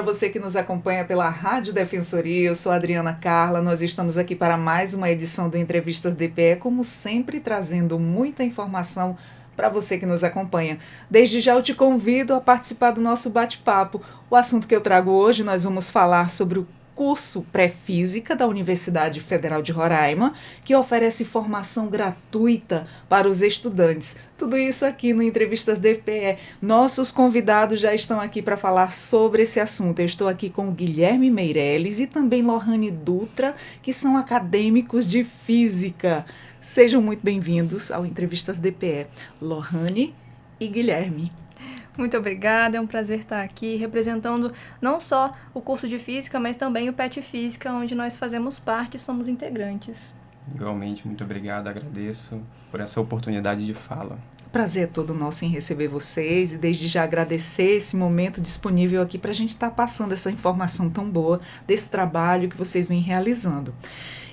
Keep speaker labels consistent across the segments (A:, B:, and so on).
A: para você que nos acompanha pela Rádio Defensoria. Eu sou a Adriana Carla, nós estamos aqui para mais uma edição do Entrevistas DPE, como sempre trazendo muita informação para você que nos acompanha. Desde já eu te convido a participar do nosso bate-papo. O assunto que eu trago hoje, nós vamos falar sobre o curso Pré-Física da Universidade Federal de Roraima, que oferece formação gratuita para os estudantes. Tudo isso aqui no Entrevistas DPE. Nossos convidados já estão aqui para falar sobre esse assunto. Eu estou aqui com o Guilherme Meirelles e também Lohane Dutra, que são acadêmicos de Física. Sejam muito bem-vindos ao Entrevistas DPE. Lohane e Guilherme.
B: Muito obrigada, é um prazer estar aqui representando não só o curso de Física, mas também o PET Física, onde nós fazemos parte e somos integrantes.
C: Igualmente, muito obrigado, agradeço por essa oportunidade de fala.
A: Prazer é todo nosso em receber vocês e desde já agradecer esse momento disponível aqui para a gente estar passando essa informação tão boa desse trabalho que vocês vêm realizando.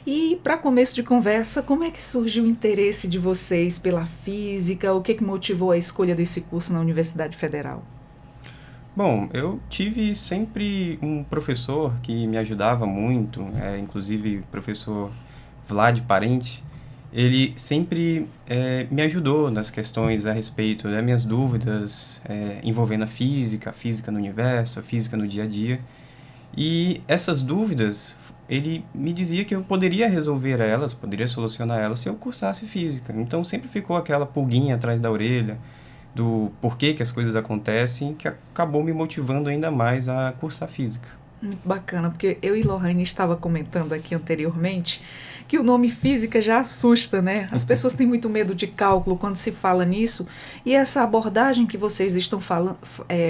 A: E para começo de conversa, como é que surgiu o interesse de vocês pela física? O que motivou a escolha desse curso na Universidade Federal?
C: Bom, eu tive sempre um professor que me ajudava muito, inclusive o professor Vlad Parente. Ele sempre me ajudou nas questões a respeito das minhas dúvidas envolvendo a física no universo, a física no dia a dia. E essas dúvidas, ele me dizia que eu poderia resolver elas, poderia solucionar elas se eu cursasse física. Então sempre ficou aquela pulguinha atrás da orelha do porquê que as coisas acontecem, que acabou me motivando ainda mais a cursar física.
A: Muito bacana, porque eu e Lohane estava comentando aqui anteriormente que o nome física já assusta, né? As pessoas têm muito medo de cálculo quando se fala nisso, e essa abordagem que vocês estão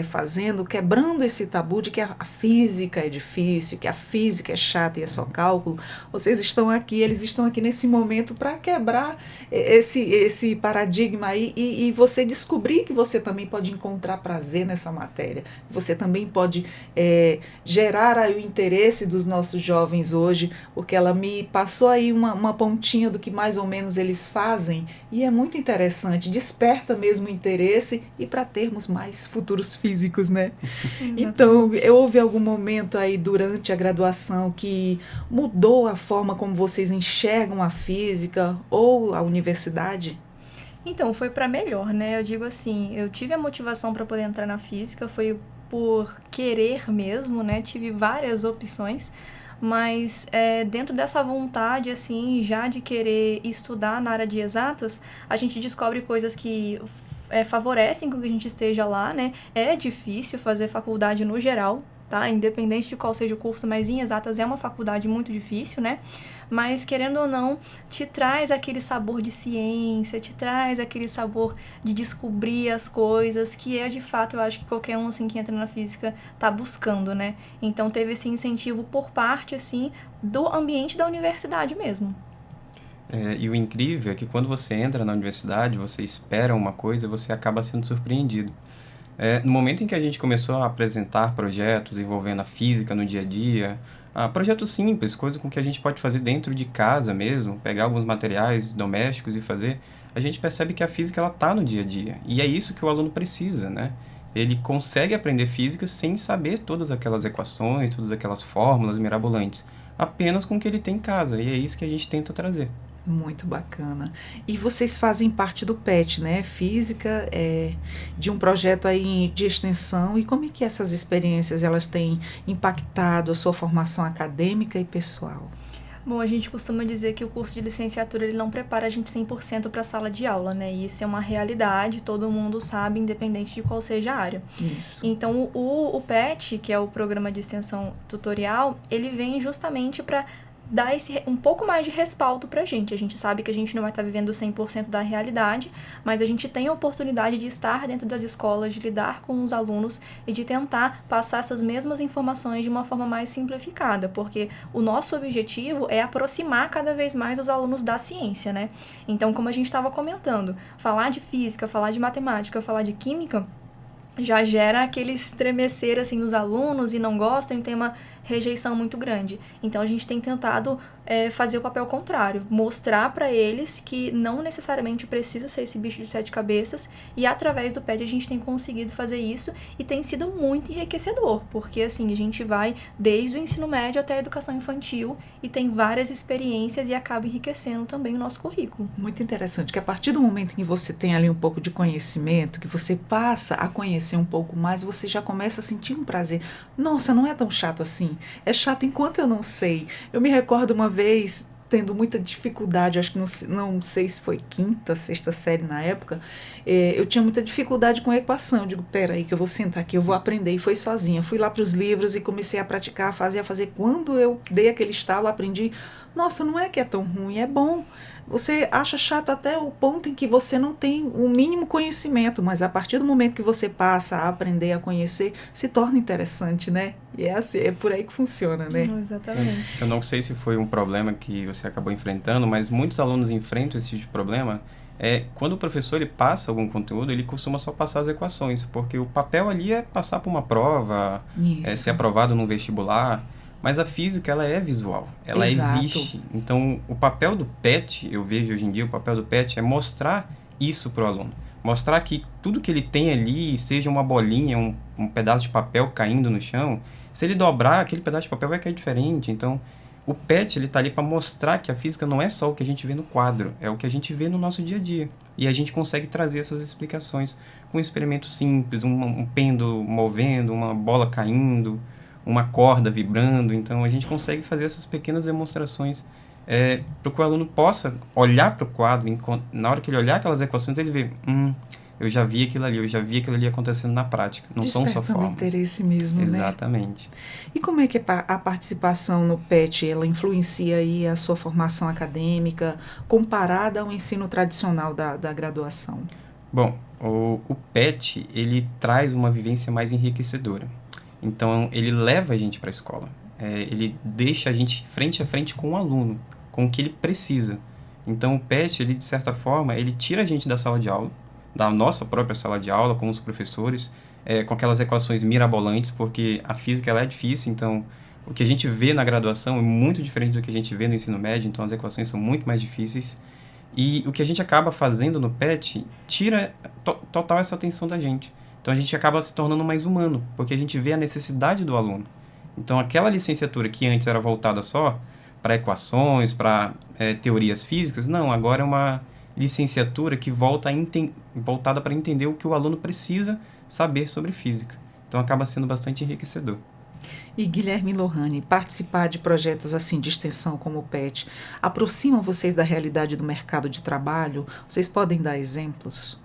A: fazendo, quebrando esse tabu de que a física é difícil, que a física é chata e é só cálculo, vocês estão aqui, eles estão aqui nesse momento para quebrar esse paradigma aí e você descobrir que você também pode encontrar prazer nessa matéria, você também pode gerar aí o interesse dos nossos jovens hoje, porque ela me passou aí uma pontinha do que mais ou menos eles fazem e é muito interessante, desperta mesmo o interesse e para termos mais futuros físicos, né? Então, houve algum momento aí durante a graduação que mudou a forma como vocês enxergam a física ou a universidade?
B: Então, foi para melhor, né? Eu digo assim, eu tive a motivação para poder entrar na Física, foi por querer mesmo, né? Tive várias opções, mas dentro dessa vontade, assim, já de querer estudar na área de exatas, a gente descobre coisas que favorecem com que a gente esteja lá, né? É difícil fazer faculdade no geral, tá? Independente de qual seja o curso, mas em exatas é uma faculdade muito difícil, né? Mas, querendo ou não, te traz aquele sabor de ciência, te traz aquele sabor de descobrir as coisas, que de fato, eu acho que qualquer um, assim, que entra na física tá buscando, né? Então, teve esse incentivo por parte, assim, do ambiente da universidade mesmo.
C: E o incrível é que quando você entra na universidade, você espera uma coisa e você acaba sendo surpreendido. No momento em que a gente começou a apresentar projetos envolvendo a física no dia a dia, projetos simples, coisa com que a gente pode fazer dentro de casa mesmo, pegar alguns materiais domésticos e fazer, a gente percebe que a física ela está no dia a dia. E é isso que o aluno precisa, né? Ele consegue aprender física sem saber todas aquelas equações, todas aquelas fórmulas mirabolantes, apenas com o que ele tem em casa. E é isso que a gente tenta trazer.
A: Muito bacana. E vocês fazem parte do PET, né? Física, de um projeto aí de extensão. E como é que essas experiências elas têm impactado a sua formação acadêmica e pessoal?
B: Bom, a gente costuma dizer que o curso de licenciatura ele não prepara a gente 100% para a sala de aula, né? E isso é uma realidade, todo mundo sabe, independente de qual seja a área.
A: Isso.
B: Então, o PET, que é o Programa de Extensão Tutorial, ele vem justamente para dar um pouco mais de respaldo pra gente. A gente sabe que a gente não vai estar vivendo 100% da realidade, mas a gente tem a oportunidade de estar dentro das escolas, de lidar com os alunos e de tentar passar essas mesmas informações de uma forma mais simplificada, porque o nosso objetivo é aproximar cada vez mais os alunos da ciência, né? Então, como a gente estava comentando, falar de física, falar de matemática, falar de química, já gera aquele estremecer, assim, nos alunos e não gostam, e tem uma rejeição muito grande. Então a gente tem tentado fazer o papel contrário, mostrar para eles que não necessariamente precisa ser esse bicho de 7 cabeças, e através do PET a gente tem conseguido fazer isso e tem sido muito enriquecedor, porque assim, a gente vai desde o ensino médio até a educação infantil e tem várias experiências e acaba enriquecendo também o nosso currículo.
A: Muito interessante, que a partir do momento em que você tem ali um pouco de conhecimento, que você passa a conhecer um pouco mais, você já começa a sentir um prazer. Nossa, não é tão chato assim. É chato enquanto eu não sei. Eu me recordo uma vez tendo muita dificuldade, acho que não sei se foi quinta, sexta série na época, eu tinha muita dificuldade com equação. Eu digo, peraí que eu vou sentar aqui, eu vou aprender. E foi sozinha. Fui lá para os livros e comecei a praticar, a fazer. Quando eu dei aquele estalo, aprendi. Nossa, não é que é tão ruim, é bom. Você acha chato até o ponto em que você não tem o mínimo conhecimento, mas a partir do momento que você passa a aprender a conhecer, se torna interessante, né? E é assim, é por aí que funciona, né?
B: Exatamente.
C: Eu não sei se foi um problema que você acabou enfrentando, mas muitos alunos enfrentam esse tipo de problema. Quando o professor ele passa algum conteúdo, ele costuma só passar as equações, porque o papel ali é passar por uma prova, ser aprovado num vestibular. Mas a física, ela é visual, ela
A: Exato.
C: existe. Então, o papel do PET, eu vejo hoje em dia, o papel do PET é mostrar isso para o aluno. Mostrar que tudo que ele tem ali, seja uma bolinha, um pedaço de papel caindo no chão, se ele dobrar, aquele pedaço de papel vai cair diferente. Então, o PET, ele está ali para mostrar que a física não é só o que a gente vê no quadro, é o que a gente vê no nosso dia a dia. E a gente consegue trazer essas explicações com um experimento simples, um pêndulo movendo, uma bola caindo, uma corda vibrando. Então a gente consegue fazer essas pequenas demonstrações para que o aluno possa olhar para o quadro, na hora que ele olhar aquelas equações, ele vê, eu já vi aquilo ali acontecendo na prática, não são só
A: Desperta um
C: formas.
A: interesse mesmo, né?
C: Exatamente.
A: E como é que a participação no PET, ela influencia aí a sua formação acadêmica comparada ao ensino tradicional da graduação?
C: Bom, o PET, ele traz uma vivência mais enriquecedora. Então, ele leva a gente para a escola. Ele deixa a gente frente a frente com o aluno, com o que ele precisa. Então, o PET, ele, de certa forma, ele tira a gente da sala de aula, da nossa própria sala de aula, com os professores, com aquelas equações mirabolantes, porque a física ela é difícil, então o que a gente vê na graduação é muito diferente do que a gente vê no ensino médio, então as equações são muito mais difíceis. E o que a gente acaba fazendo no PET tira total essa atenção da gente. Então, a gente acaba se tornando mais humano, porque a gente vê a necessidade do aluno. Então, aquela licenciatura que antes era voltada só para equações, para teorias físicas, não, agora é uma licenciatura que voltada para entender o que o aluno precisa saber sobre física. Então, acaba sendo bastante enriquecedor.
A: E Guilherme Lohane, participar de projetos assim de extensão como o PET, aproximam vocês da realidade do mercado de trabalho? Vocês podem dar exemplos?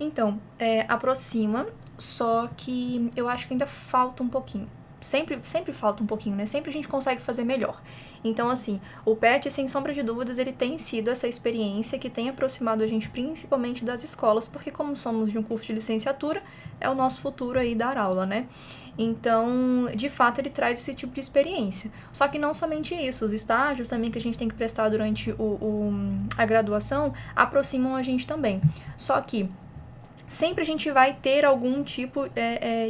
B: Então, aproxima, só que eu acho que ainda falta um pouquinho. Sempre falta um pouquinho, né? Sempre a gente consegue fazer melhor. Então, assim, o PET, sem sombra de dúvidas, ele tem sido essa experiência que tem aproximado a gente principalmente das escolas, porque como somos de um curso de licenciatura, é o nosso futuro aí dar aula, né? Então, de fato, ele traz esse tipo de experiência. Só que não somente isso, os estágios também que a gente tem que prestar durante a graduação aproximam a gente também. Só que sempre a gente vai ter algum tipo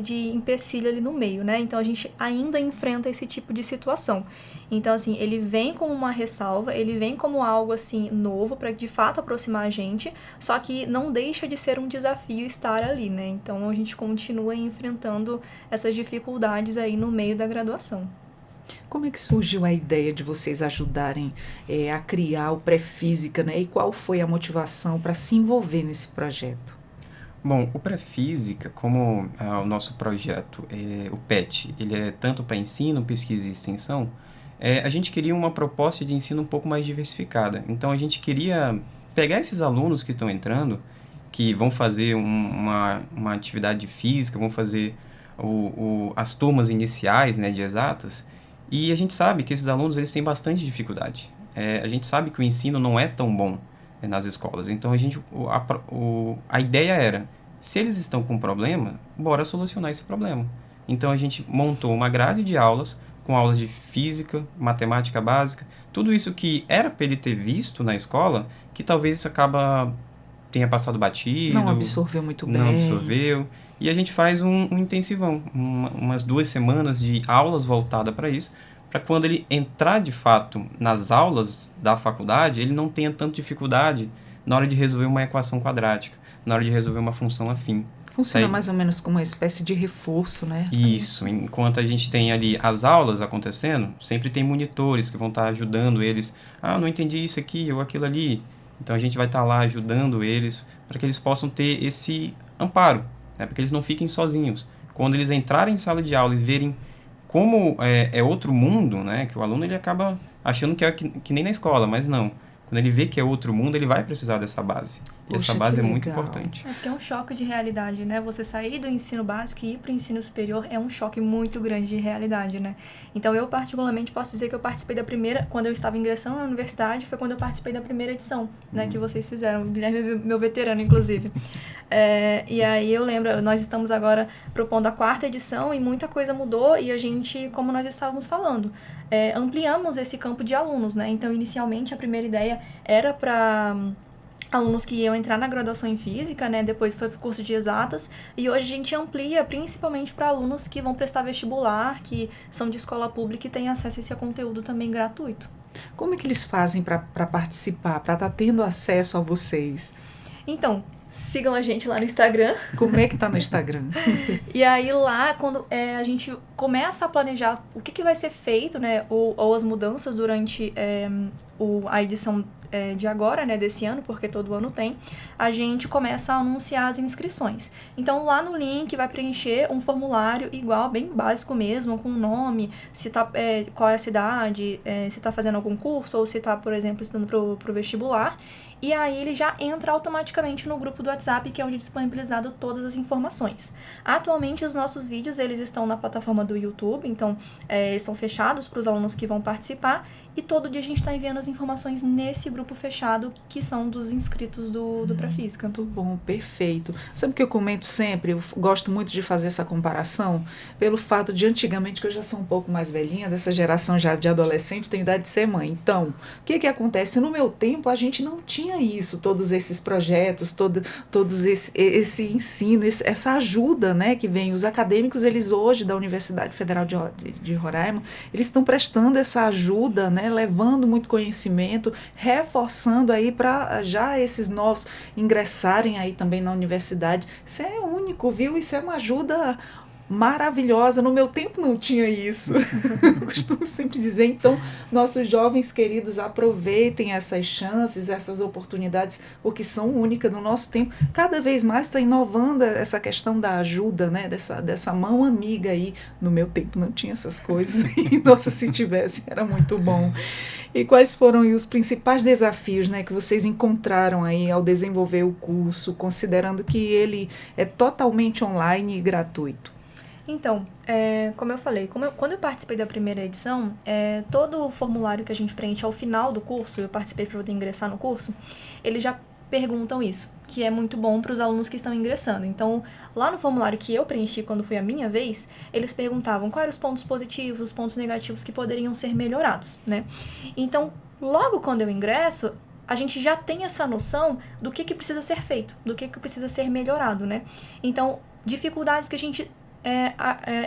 B: de empecilho ali no meio, né? Então, a gente ainda enfrenta esse tipo de situação. Então, assim, ele vem como uma ressalva, ele vem como algo, assim, novo para de fato aproximar a gente, só que não deixa de ser um desafio estar ali, né? Então, a gente continua enfrentando essas dificuldades aí no meio da graduação.
A: Como é que surgiu a ideia de vocês ajudarem a criar o Pré-Física, né? E qual foi a motivação para se envolver nesse projeto?
C: Bom, o Pré-Física, como o nosso projeto, o PET, ele é tanto para ensino, pesquisa e extensão, a gente queria uma proposta de ensino um pouco mais diversificada. Então, a gente queria pegar esses alunos que estão entrando, que vão fazer uma atividade de física, vão fazer as turmas iniciais, né, de exatas, e a gente sabe que esses alunos eles têm bastante dificuldade. A gente sabe que o ensino não é tão bom nas escolas. Então, a ideia era, se eles estão com um problema, bora solucionar esse problema. Então, a gente montou uma grade de aulas, com aulas de física, matemática básica, tudo isso que era para ele ter visto na escola, que talvez isso tenha passado batido.
A: Não absorveu muito bem.
C: Não absorveu. E a gente faz um intensivão, umas 2 semanas de aulas voltadas para isso, para quando ele entrar de fato nas aulas da faculdade, ele não tenha tanta dificuldade na hora de resolver uma equação quadrática, na hora de resolver uma função afim.
A: Funciona mais ou menos como uma espécie de reforço, né?
C: Isso. Enquanto a gente tem ali as aulas acontecendo, sempre tem monitores que vão estar ajudando eles. Ah, não entendi isso aqui ou aquilo ali. Então a gente vai estar lá ajudando eles para que eles possam ter esse amparo, né? Para que eles não fiquem sozinhos. Quando eles entrarem em sala de aula e verem como é outro mundo, né? Que o aluno ele acaba achando que é que nem na escola, mas não. Quando ele vê que é outro mundo, ele vai precisar dessa base. E
A: Poxa,
C: essa base é
A: que
C: muito
A: legal.
C: importante.
B: É porque é um choque de realidade, né? Você sair do ensino básico e ir para o ensino superior é um choque muito grande de realidade, né? Então, eu particularmente posso dizer que eu participei da primeira, quando eu estava ingressando na universidade, foi quando eu participei da primeira edição, né? Que vocês fizeram. O Guilherme é meu veterano, inclusive. E aí eu lembro, nós estamos agora propondo a 4ª edição e muita coisa mudou e a gente, como nós estávamos falando, ampliamos esse campo de alunos, né? Então, inicialmente, a primeira ideia era para alunos que iam entrar na graduação em física, né? Depois foi para o curso de exatas e hoje a gente amplia principalmente para alunos que vão prestar vestibular, que são de escola pública e têm acesso a esse conteúdo também gratuito.
A: Como é que eles fazem para participar, para estar tendo acesso a vocês?
B: Então, sigam a gente lá no Instagram.
A: Como é que tá no Instagram?
B: E aí lá, quando a gente começa a planejar o que vai ser feito, né? Ou as mudanças durante a edição de agora, né, desse ano, porque todo ano tem, a gente começa a anunciar as inscrições. Então, lá no link vai preencher um formulário igual, bem básico mesmo, com o nome, se tá, qual é a cidade, se tá fazendo algum curso, ou se tá, por exemplo, estudando pro vestibular. E aí ele já entra automaticamente no grupo do WhatsApp, que é onde é disponibilizado todas as informações. Atualmente, os nossos vídeos, eles estão na plataforma do YouTube, então são fechados para os alunos que vão participar, e todo dia a gente está enviando as informações nesse grupo fechado, que são dos inscritos do Prafísica.
A: Muito bom, perfeito. Sabe o que eu comento sempre? Eu gosto muito de fazer essa comparação pelo fato de antigamente, que eu já sou um pouco mais velhinha, dessa geração já de adolescente, tenho idade de ser mãe. Então, o que acontece? No meu tempo, a gente não tinha isso, todos esses projetos, todos esse ensino, essa ajuda, né, que vem. Os acadêmicos, eles hoje, da Universidade Federal de Roraima, eles estão prestando essa ajuda, né, levando muito conhecimento, reforçando aí para já esses novos ingressarem aí também na universidade. Isso é único, viu? Isso é uma ajuda maravilhosa. No meu tempo não tinha isso. Eu costumo sempre dizer, então, nossos jovens queridos, aproveitem essas chances, essas oportunidades, porque são únicas no nosso tempo. Cada vez mais está inovando essa questão da ajuda, né? Dessa mão amiga aí. No meu tempo não tinha essas coisas. E, nossa, se tivesse, era muito bom. E quais foram os principais desafios, né, que vocês encontraram aí ao desenvolver o curso, considerando que ele é totalmente online e gratuito?
B: Então, como eu falei, quando eu participei da primeira edição, todo o formulário que a gente preenche ao final do curso, eu participei para poder ingressar no curso, eles já perguntam isso, que é muito bom para os alunos que estão ingressando. Então, lá no formulário que eu preenchi quando foi a minha vez, eles perguntavam quais eram os pontos positivos, os pontos negativos que poderiam ser melhorados, né? Então, logo quando eu ingresso, a gente já tem essa noção do que precisa ser feito, do que precisa ser melhorado, né? Então, dificuldades que a gente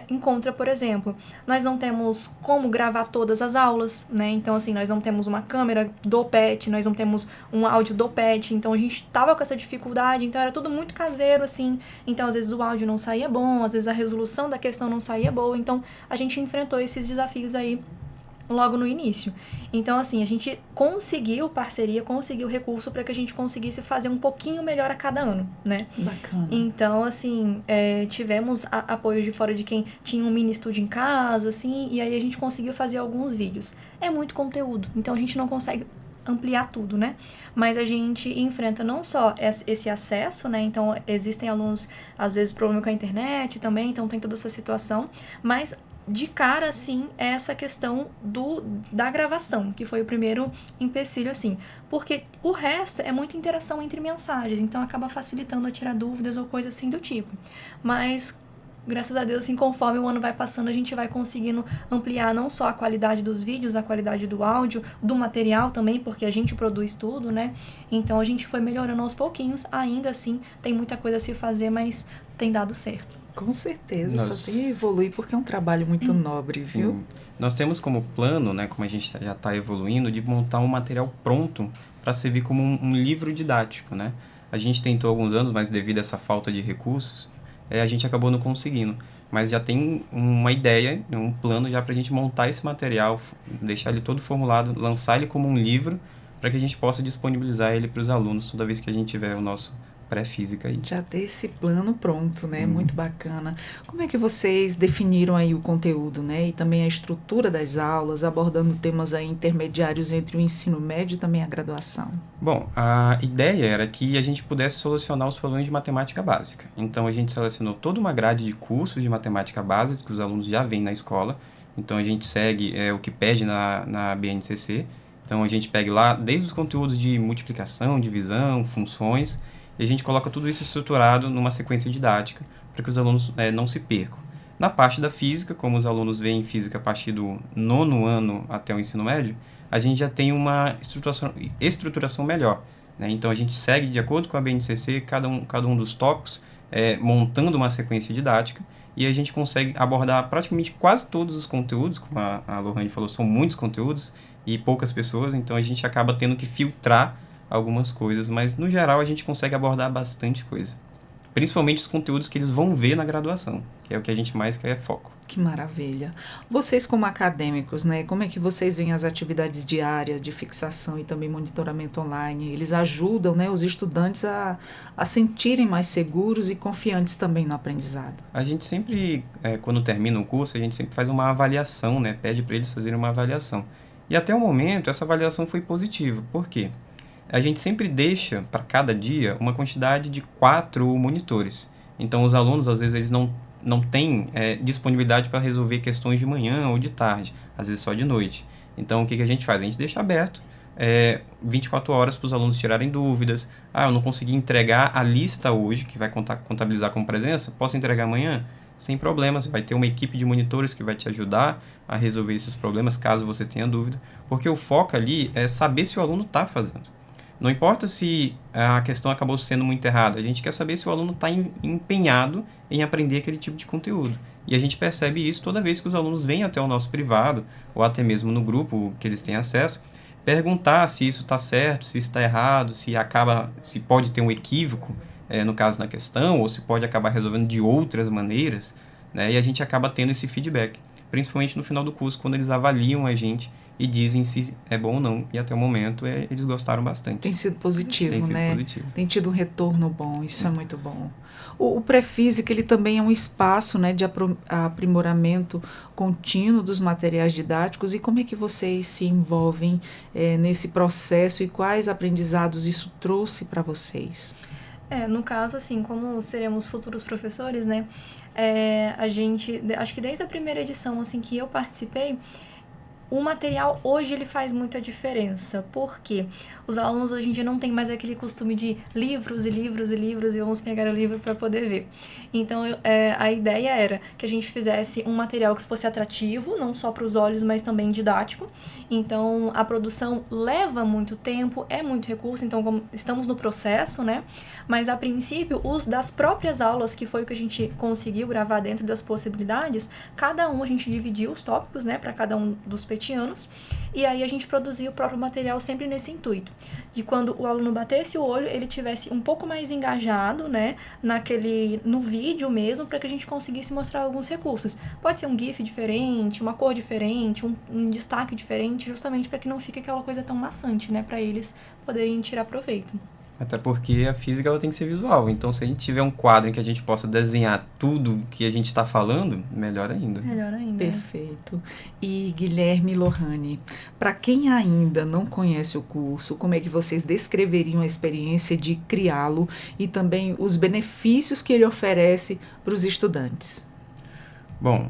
B: encontra, por exemplo, nós não temos como gravar todas as aulas, né? Então, assim, nós não temos uma câmera do PET, nós não temos um áudio do PET, então a gente tava com essa dificuldade, então era tudo muito caseiro, assim, então às vezes o áudio não saía bom, às vezes a resolução da questão não saía boa, então a gente enfrentou esses desafios aí logo no início. Então, assim, a gente conseguiu parceria, conseguiu recurso para que a gente conseguisse fazer um pouquinho melhor a cada ano, né?
A: Bacana.
B: Então, assim, tivemos apoio de fora de quem tinha um mini estúdio em casa, assim, e aí a gente conseguiu fazer alguns vídeos. É muito conteúdo, então a gente não consegue ampliar tudo, né? Mas a gente enfrenta não só esse acesso, né? Então, existem alunos, às vezes, problema com a internet também, então tem toda essa situação, mas de cara, assim, é essa questão da gravação, que foi o primeiro empecilho, assim. Porque o resto é muita interação entre mensagens, então acaba facilitando a tirar dúvidas ou coisas assim do tipo. Mas graças a Deus, assim, conforme o ano vai passando, a gente vai conseguindo ampliar não só a qualidade dos vídeos, a qualidade do áudio, do material também, porque a gente produz tudo, né? Então a gente foi melhorando aos pouquinhos, ainda assim tem muita coisa a se fazer, mas tem dado certo.
A: Com certeza, só tem que evoluir porque é um trabalho muito nobre, viu?
C: Nós temos como plano, né, como a gente já está evoluindo, de montar um material pronto para servir como um livro didático, né? A gente tentou há alguns anos, mas devido a essa falta de recursos, a gente acabou não conseguindo. Mas já tem uma ideia, um plano já para a gente montar esse material, deixar ele todo formulado, lançar ele como um livro, para que a gente possa disponibilizar ele para os alunos toda vez que a gente tiver o nosso pré-física aí.
A: Já ter esse plano pronto, né? Muito bacana. Como é que vocês definiram aí o conteúdo, né? E também a estrutura das aulas, abordando temas aí intermediários entre o ensino médio e também a graduação?
C: Bom, a ideia era que a gente pudesse solucionar os problemas de matemática básica. Então, a gente selecionou toda uma grade de cursos de matemática básica que os alunos já vêm na escola. Então, a gente segue o que pede na BNCC. Então, a gente pega lá desde os conteúdos de multiplicação, divisão, funções, e a gente coloca tudo isso estruturado numa sequência didática para que os alunos não se percam. Na parte da física, como os alunos veem física a partir do 9º ano até o ensino médio, a gente já tem uma estruturação melhor, né? Então, a gente segue de acordo com a BNCC cada um dos tópicos, montando uma sequência didática, e a gente consegue abordar praticamente quase todos os conteúdos, como a Lohane falou, são muitos conteúdos e poucas pessoas, então a gente acaba tendo que filtrar algumas coisas, mas no geral a gente consegue abordar bastante coisa. Principalmente os conteúdos que eles vão ver na graduação, que é o que a gente mais quer foco.
A: Que maravilha. Vocês como acadêmicos, né, como é que vocês veem as atividades diárias de fixação e também monitoramento online? Eles ajudam, né, os estudantes a sentirem mais seguros e confiantes também no aprendizado?
C: A gente sempre, quando termina o curso, a gente sempre faz uma avaliação, né, pede para eles fazerem uma avaliação. E até o momento essa avaliação foi positiva. Por quê? A gente sempre deixa para cada dia uma quantidade de 4 monitores. Então, os alunos, às vezes, eles não têm disponibilidade para resolver questões de manhã ou de tarde, às vezes só de noite. Então, o que a gente faz? A gente deixa aberto 24 horas para os alunos tirarem dúvidas. Eu não consegui entregar a lista hoje, que vai contabilizar como presença, posso entregar amanhã? Sem problemas, vai ter uma equipe de monitores que vai te ajudar a resolver esses problemas, caso você tenha dúvida, porque o foco ali é saber se o aluno está fazendo. Não importa se a questão acabou sendo muito errada, a gente quer saber se o aluno está empenhado em aprender aquele tipo de conteúdo. E a gente percebe isso toda vez que os alunos vêm até o nosso privado, ou até mesmo no grupo que eles têm acesso, perguntar se isso está certo, se isso está errado, se pode ter um equívoco, no caso na questão, ou se pode acabar resolvendo de outras maneiras, né? E a gente acaba tendo esse feedback, principalmente no final do curso, quando eles avaliam a gente e dizem se é bom ou não. E até o momento eles gostaram bastante.
A: Tem sido positivo,
C: Tem sido
A: né?
C: positivo.
A: Tem tido um retorno bom, isso é muito bom. O pré-física, ele também é um espaço, né, de aprimoramento contínuo dos materiais didáticos. E como é que vocês se envolvem nesse processo e quais aprendizados isso trouxe para vocês?
B: No caso, assim, como seremos futuros professores, né, a gente, acho que desde a primeira edição, assim, que eu participei, o material hoje ele faz muita diferença, porque os alunos hoje em dia não têm mais aquele costume de livros e livros e livros e vamos pegar o livro para poder ver. Então a ideia era que a gente fizesse um material que fosse atrativo, não só para os olhos, mas também didático. Então a produção leva muito tempo, é muito recurso, então como estamos no processo, né? Mas a princípio, os das próprias aulas, que foi o que a gente conseguiu gravar dentro das possibilidades, cada um a gente dividiu os tópicos, né, para cada um dos petianos, e aí a gente produzia o próprio material sempre nesse intuito, de quando o aluno batesse o olho, ele tivesse um pouco mais engajado, né, no vídeo mesmo, para que a gente conseguisse mostrar alguns recursos. Pode ser um GIF diferente, uma cor diferente, um destaque diferente, justamente para que não fique aquela coisa tão maçante, né, para eles poderem tirar proveito.
C: Até porque a física ela tem que ser visual. Então, se a gente tiver um quadro em que a gente possa desenhar tudo que a gente está falando, melhor ainda.
B: Melhor ainda.
A: Perfeito. E Guilherme e Lohane, para quem ainda não conhece o curso, como é que vocês descreveriam a experiência de criá-lo e também os benefícios que ele oferece para os estudantes?
C: Bom,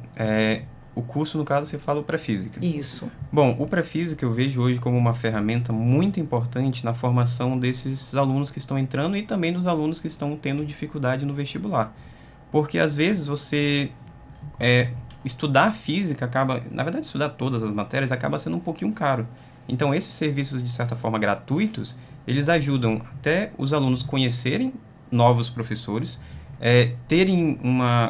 C: o curso, no caso, você fala o pré-física.
A: Isso.
C: Bom, o pré-física eu vejo hoje como uma ferramenta muito importante na formação desses alunos que estão entrando e também dos alunos que estão tendo dificuldade no vestibular. porque às vezes você estudar física acaba, na verdade estudar todas as matérias acaba sendo um pouquinho caro. Então esses serviços de certa forma gratuitos, eles ajudam até os alunos conhecerem novos professores,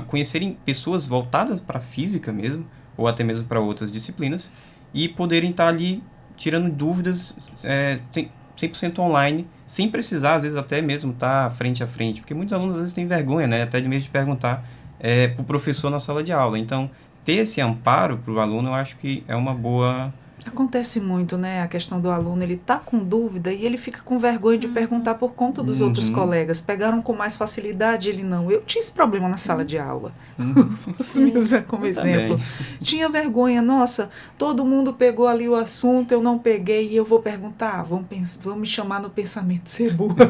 C: conhecerem pessoas voltadas para a física mesmo, ou até mesmo para outras disciplinas, e poderem estar ali tirando dúvidas 100% online, sem precisar, às vezes, até mesmo estar frente a frente. Porque muitos alunos, às vezes, têm vergonha, né? Até de mesmo de perguntar para o professor na sala de aula. Então, ter esse amparo para o aluno, eu acho que é uma boa...
A: Acontece muito, né? A questão do aluno, ele tá com dúvida e ele fica com vergonha de perguntar por conta dos outros colegas. Pegaram com mais facilidade, ele não. Eu tinha esse problema na sala de aula. Posso me usar como exemplo. Tinha vergonha, nossa, todo mundo pegou ali o assunto, eu não peguei e eu vou perguntar, vão me chamar no pensamento ser burra.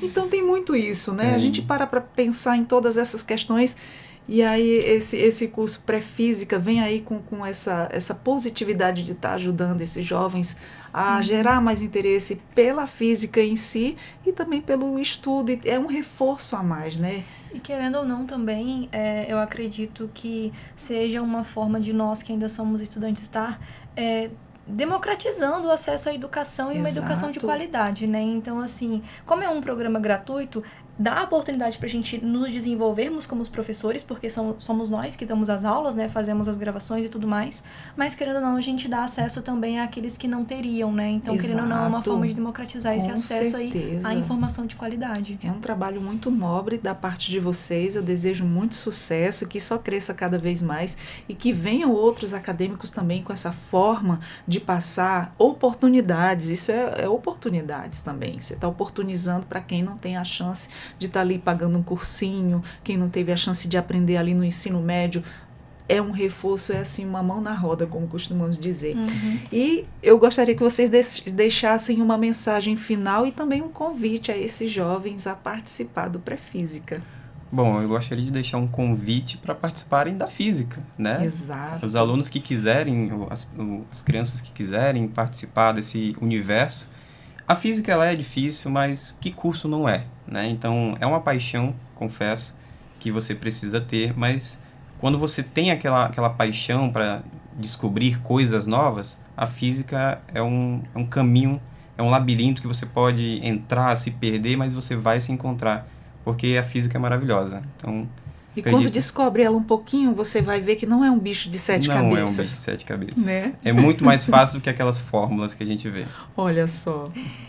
A: Então tem muito isso, né? A gente para pensar em todas essas questões. E aí esse curso pré-física vem aí com essa positividade de estar ajudando esses jovens a gerar mais interesse pela física em si e também pelo estudo. E é um reforço a mais, né?
B: E querendo ou não também, eu acredito que seja uma forma de nós que ainda somos estudantes estar... democratizando o acesso à educação e uma educação de qualidade, né? Então, assim, como é um programa gratuito, dá a oportunidade para a gente nos desenvolvermos como os professores, porque somos nós que damos as aulas, né? Fazemos as gravações e tudo mais, mas, querendo ou não, a gente dá acesso também àqueles que não teriam, né? Então, querendo ou não, é uma forma de democratizar esse acesso aí à informação de qualidade.
A: É um trabalho muito nobre da parte de vocês, eu desejo muito sucesso, que só cresça cada vez mais e que venham outros acadêmicos também com essa forma de passar oportunidades. Isso é oportunidades também. Você está oportunizando para quem não tem a chance de estar ali pagando um cursinho, quem não teve a chance de aprender ali no ensino médio. É um reforço, é assim, uma mão na roda, como costumamos dizer. E eu gostaria que vocês deixassem uma mensagem final e também um convite a esses jovens a participar do Pré-Física.
C: Bom, eu gostaria de deixar um convite para participarem da física, né?
A: Exato.
C: Os alunos que quiserem, as crianças que quiserem participar desse universo. A física, ela é difícil, mas que curso não é, né? Então, é uma paixão, confesso, que você precisa ter, mas quando você tem aquela paixão para descobrir coisas novas, a física é um caminho, é um labirinto que você pode entrar, se perder, mas você vai se encontrar. Porque a física é maravilhosa. Então,
A: quando descobre ela um pouquinho, você vai ver que não é um bicho de 7 cabeças.
C: Não é um bicho de 7 cabeças.
A: Né?
C: É muito mais fácil do que aquelas fórmulas que a gente vê.
A: Olha só.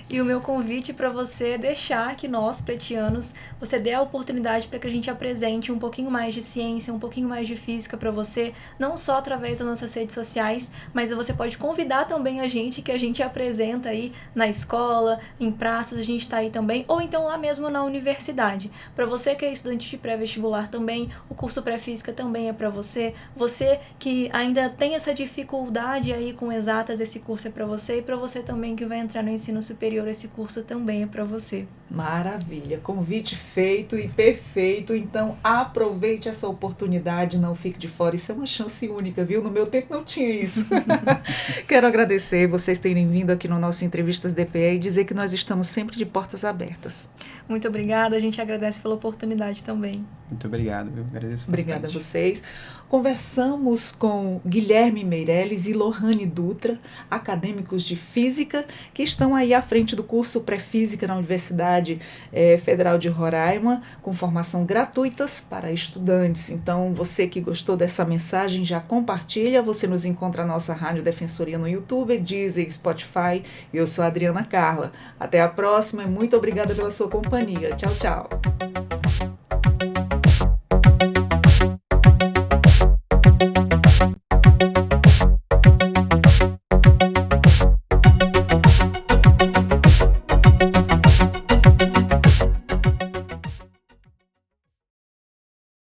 B: E o meu convite para você é deixar que nós, petianos, você dê a oportunidade para que a gente apresente um pouquinho mais de ciência, um pouquinho mais de física para você, não só através das nossas redes sociais, mas você pode convidar também a gente, que a gente apresenta aí na escola, em praças, a gente está aí também, ou então lá mesmo na universidade. Para você que é estudante de pré-vestibular também, o curso pré-física também é para você. Você que ainda tem essa dificuldade aí com exatas, esse curso é para você, e para você também que vai entrar no ensino superior, esse curso também é para você.
A: Maravilha, convite feito e perfeito, então aproveite essa oportunidade, não fique de fora, isso é uma chance única, viu? No meu tempo não tinha isso. Quero agradecer vocês terem vindo aqui no nosso Entrevistas DPE e dizer que nós estamos sempre de portas abertas.
B: Muito obrigada, a gente agradece pela oportunidade também.
C: Muito obrigado, eu agradeço bastante.
A: Obrigada a vocês. Conversamos com Guilherme Meirelles e Lohane Dutra, acadêmicos de Física, que estão aí à frente do curso Pré-Física na Universidade Federal de Roraima, com formação gratuitas para estudantes. Então, você que gostou dessa mensagem, já compartilha. Você nos encontra na nossa Rádio Defensoria no YouTube, Deezer, Spotify. Eu sou a Adriana Carla. Até a próxima e muito obrigada pela sua companhia. Tchau, tchau.